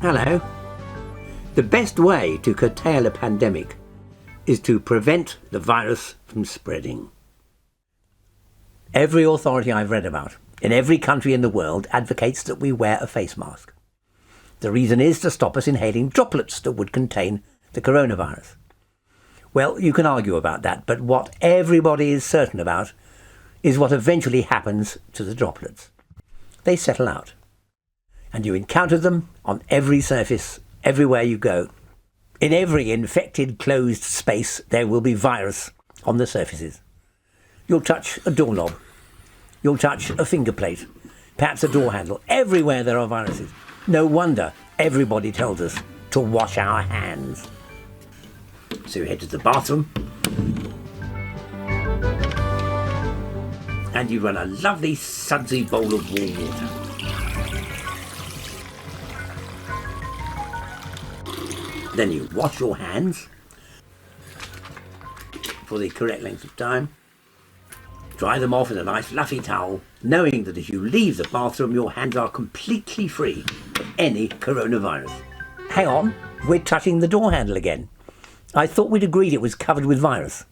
Hello. The best way to curtail a pandemic is to prevent the virus from spreading. Every authority I've read about, in every country in the world, advocates that we wear a face mask. The reason is to stop us inhaling droplets that would contain the coronavirus. Well, you can argue about that, but what everybody is certain about is what eventually happens to the droplets. They settle out, and you encounter them on every surface, everywhere you go. In every infected, closed space, there will be virus on the surfaces. You'll touch a doorknob. You'll touch a finger plate, perhaps a door handle. Everywhere there are viruses. No wonder everybody tells us to wash our hands. So you head to the bathroom and you run a lovely sudsy bowl of warm water. Then you wash your hands for the correct length of time. Dry them off in a nice fluffy towel, knowing that as you leave the bathroom, your hands are completely free of any coronavirus. Hang on, we're touching the door handle again. I thought we'd agreed it was covered with virus.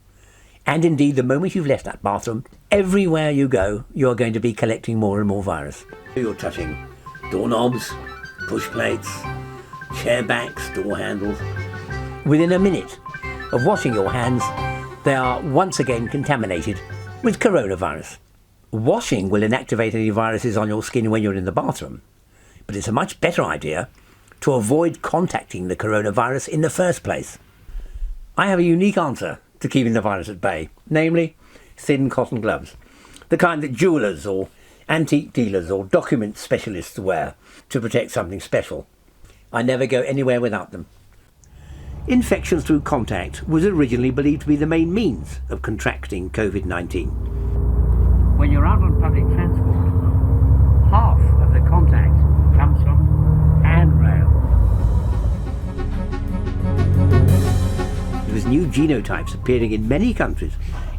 And indeed, the moment you've left that bathroom, everywhere you go, you're going to be collecting more and more virus. You're touching doorknobs, push plates, chair backs, door handles. Within a minute of washing your hands, they are once again contaminated with coronavirus. Washing will inactivate any viruses on your skin when you're in the bathroom, but it's a much better idea to avoid contacting the coronavirus in the first place. I have a unique answer to keeping the virus at bay, namely thin cotton gloves, the kind that jewellers or antique dealers or document specialists wear to protect something special. I never go anywhere without them. Infections through contact was originally believed to be the main means of contracting COVID-19. When you're out on public transport, half of the contact comes from handrail. With new genotypes appearing in many countries,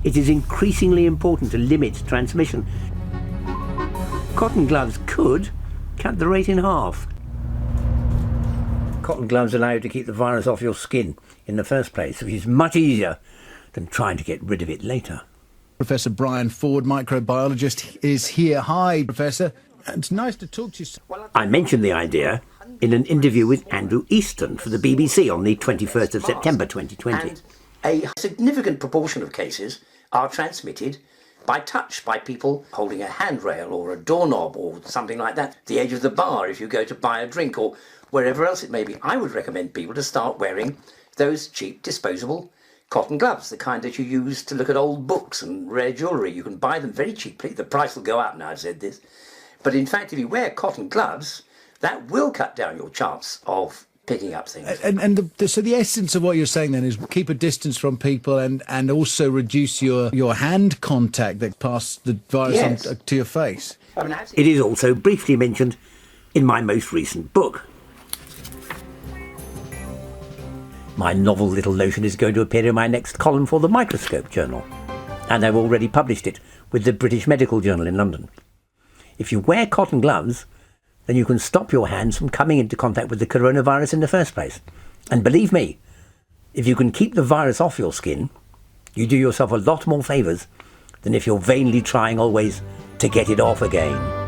it is increasingly important to limit transmission. Cotton gloves could cut the rate in half. Cotton gloves allow you to keep the virus off your skin in the first place, which is much easier than trying to get rid of it later. Professor Brian Foird, microbiologist, is here. Hi, Professor. It's nice to talk to you. I mentioned the idea in an interview with Andrew Easton for the BBC on the 21st of September 2020. And a significant proportion of cases are transmitted by touch, by people holding a handrail or a doorknob or something like that, the edge of the bar if you go to buy a drink or wherever else it may be. I would recommend people to start wearing those cheap disposable cotton gloves, the kind that you use to look at old books and rare jewellery. You can buy them very cheaply. The price will go up now I've said this. But in fact, if you wear cotton gloves, that will cut down your chance of picking up things. So the essence of what you're saying then is keep a distance from people and also reduce your hand contact that pass the virus on to your face. It is also briefly mentioned in my most recent book. My novel Little Notion is going to appear in my next column for the Microscope Journal, and I've already published it with the British Medical Journal in London. If you wear cotton gloves, then you can stop your hands from coming into contact with the coronavirus in the first place. And believe me, if you can keep the virus off your skin, you do yourself a lot more favours than if you're vainly trying always to get it off again.